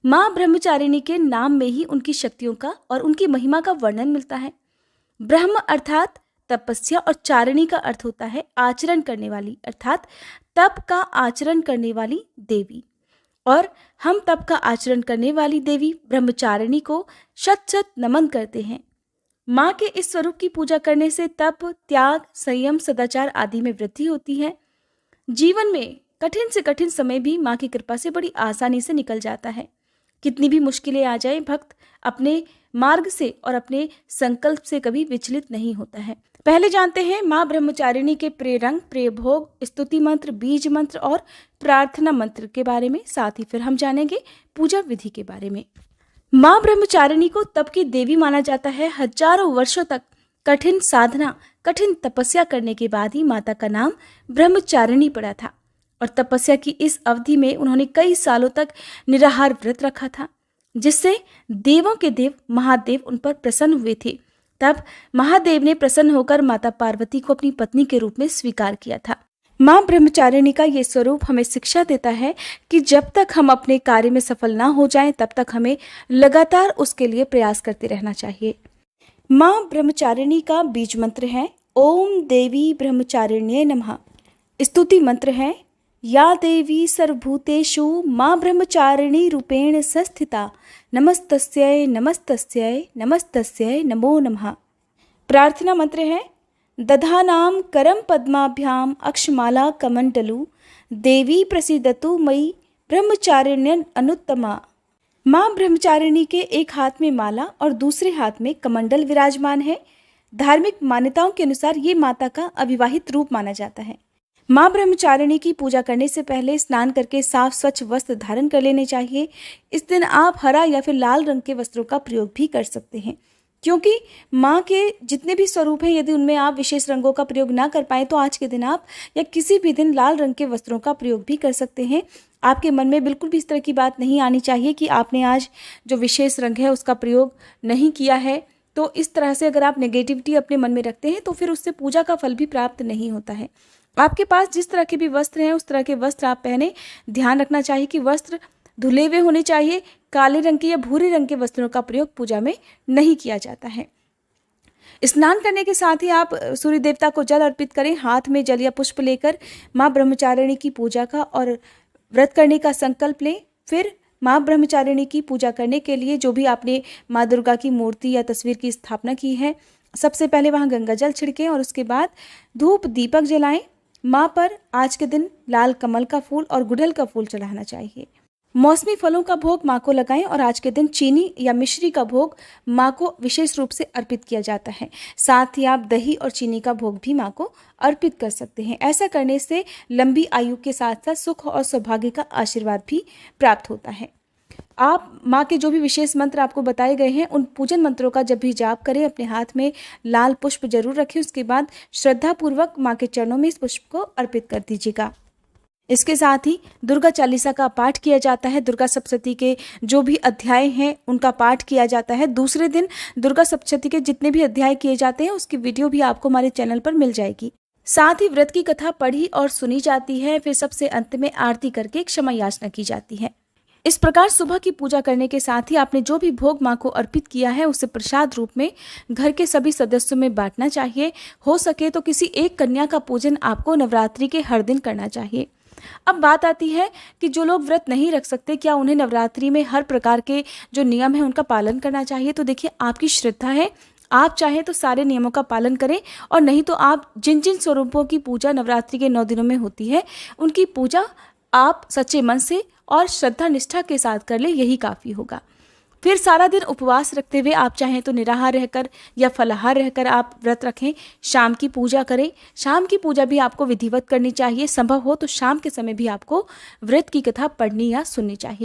माँ ब्रह्मचारिणी के नाम में ही उनकी शक्तियों का और उनकी महिमा का वर्णन मिलता है। ब्रह्म अर्थात तपस्या और चारिणी का अर्थ होता है आचरण करने वाली, अर्थात तप का आचरण करने वाली देवी। और हम तप का आचरण करने वाली देवी ब्रह्मचारिणी को शत शत नमन करते हैं। माँ के इस स्वरूप की पूजा करने से तप, त्याग, संयम, सदाचार आदि में वृद्धि होती है। जीवन में कठिन से कठिन समय भी माँ की कृपा से बड़ी आसानी से निकल जाता है। कितनी भी मुश्किलें आ जाएं, भक्त अपने मार्ग से और अपने संकल्प से कभी विचलित नहीं होता है। पहले जानते हैं माँ ब्रह्मचारिणी के प्रिय रंग, प्रिय भोग, स्तुति मंत्र, बीज मंत्र और प्रार्थना मंत्र के बारे में। साथ ही फिर हम जानेंगे पूजा विधि के बारे में। माँ ब्रह्मचारिणी को तप की देवी माना जाता है। हजारों वर्षों तक कठिन साधना, कठिन तपस्या करने के बाद ही माता का नाम ब्रह्मचारिणी पड़ा था। और तपस्या की इस अवधि में उन्होंने कई सालों तक निराहार व्रत रखा था, जिससे देवों के देव महादेव उन पर प्रसन्न हुए थे। तब महादेव ने प्रसन्न होकर माता पार्वती को अपनी पत्नी के रूप में स्वीकार किया था। माँ ब्रह्मचारिणी का ये स्वरूप हमें शिक्षा देता है कि जब तक हम अपने कार्य में सफल ना हो जाएं, तब तक हमें लगातार उसके लिए प्रयास करते रहना चाहिए। माँ ब्रह्मचारिणी का बीज मंत्र है ओम देवी ब्रह्मचारिण्ये नमः। स्तुति मंत्र है या देवी सर्वभूतेषु माँ ब्रह्मचारिणी रूपेण संस्थिता नमस्तस्यै नमस्तस्यै नमस्तस्यै नमो नमः। प्रार्थना मंत्र है दधानाम करम पद्माभ्याम अक्षमाला कमंडलु देवी प्रसीदतु मयि ब्रह्मचारिण्यन अनुत्तमा। माँ ब्रह्मचारिणी के एक हाथ में माला और दूसरे हाथ में कमंडल विराजमान है। धार्मिक मान्यताओं के अनुसार ये माता का अविवाहित रूप माना जाता है। माँ ब्रह्मचारिणी की पूजा करने से पहले स्नान करके साफ स्वच्छ वस्त्र धारण कर लेने चाहिए। इस दिन आप हरा या फिर लाल रंग के वस्त्रों का प्रयोग भी कर सकते हैं, क्योंकि माँ के जितने भी स्वरूप हैं, यदि उनमें आप विशेष रंगों का प्रयोग ना कर पाए तो आज के दिन आप या किसी भी दिन लाल रंग के वस्त्रों का प्रयोग भी कर सकते हैं। आपके मन में बिल्कुल भी इस तरह की बात नहीं आनी चाहिए कि आपने आज जो विशेष रंग है उसका प्रयोग नहीं किया है। तो इस तरह से अगर आप नेगेटिविटी अपने मन में रखते हैं तो फिर उससे पूजा का फल भी प्राप्त नहीं होता है। आपके पास जिस तरह के भी वस्त्र हैं उस तरह के वस्त्र आप पहने। ध्यान रखना चाहिए कि वस्त्र धुले हुए होने चाहिए। काले रंग के या भूरे रंग के वस्त्रों का प्रयोग पूजा में नहीं किया जाता है। स्नान करने के साथ ही आप सूर्य देवता को जल अर्पित करें। हाथ में जल या पुष्प लेकर माँ ब्रह्मचारिणी की पूजा का और व्रत करने का संकल्प लें। फिर माँ ब्रह्मचारिणी की पूजा करने के लिए जो भी आपने माँ दुर्गा की मूर्ति या तस्वीर की स्थापना की है, सबसे पहले वहाँ गंगा जल छिड़कें और उसके बाद धूप दीपक जलाएं। माँ पर आज के दिन लाल कमल का फूल और गुड़हल का फूल चढ़ाना चाहिए। मौसमी फलों का भोग माँ को लगाएं और आज के दिन चीनी या मिश्री का भोग माँ को विशेष रूप से अर्पित किया जाता है। साथ ही आप दही और चीनी का भोग भी माँ को अर्पित कर सकते हैं। ऐसा करने से लंबी आयु के साथ साथ सुख और सौभाग्य का आशीर्वाद भी प्राप्त होता है। आप माँ के जो भी विशेष मंत्र आपको बताए गए हैं उन पूजन मंत्रों का जब भी जाप करें, अपने हाथ में लाल पुष्प जरूर रखें। उसके बाद श्रद्धापूर्वक माँ के चरणों में इस पुष्प को अर्पित कर दीजिएगा। इसके साथ ही दुर्गा चालीसा का पाठ किया जाता है। दुर्गा सप्तशती के जो भी अध्याय हैं उनका पाठ किया जाता है। दूसरे दिन दुर्गा सप्तशती के जितने भी अध्याय किए जाते हैं उसकी वीडियो भी आपको हमारे चैनल पर मिल जाएगी। साथ ही व्रत की कथा पढ़ी और सुनी जाती है। फिर सबसे अंत में आरती करके क्षमा याचना की जाती है। इस प्रकार सुबह की पूजा करने के साथ ही आपने जो भी भोग माँ को अर्पित किया है उसे प्रसाद रूप में घर के सभी सदस्यों में बांटना चाहिए। हो सके तो किसी एक कन्या का पूजन आपको नवरात्रि के हर दिन करना चाहिए। अब बात आती है कि जो लोग व्रत नहीं रख सकते, क्या उन्हें नवरात्रि में हर प्रकार के जो नियम है उनका पालन करना चाहिए? तो देखिए, आपकी श्रद्धा है, आप चाहें तो सारे नियमों का पालन करें और नहीं तो आप जिन जिन स्वरूपों की पूजा नवरात्रि के 9 दिनों में होती है उनकी पूजा आप सच्चे मन से और श्रद्धा निष्ठा के साथ कर ले, यही काफ़ी होगा। फिर सारा दिन उपवास रखते हुए आप चाहें तो निराहार रहकर या फलाहार रहकर आप व्रत रखें। शाम की पूजा करें। शाम की पूजा भी आपको विधिवत करनी चाहिए। संभव हो तो शाम के समय भी आपको व्रत की कथा पढ़नी या सुननी चाहिए।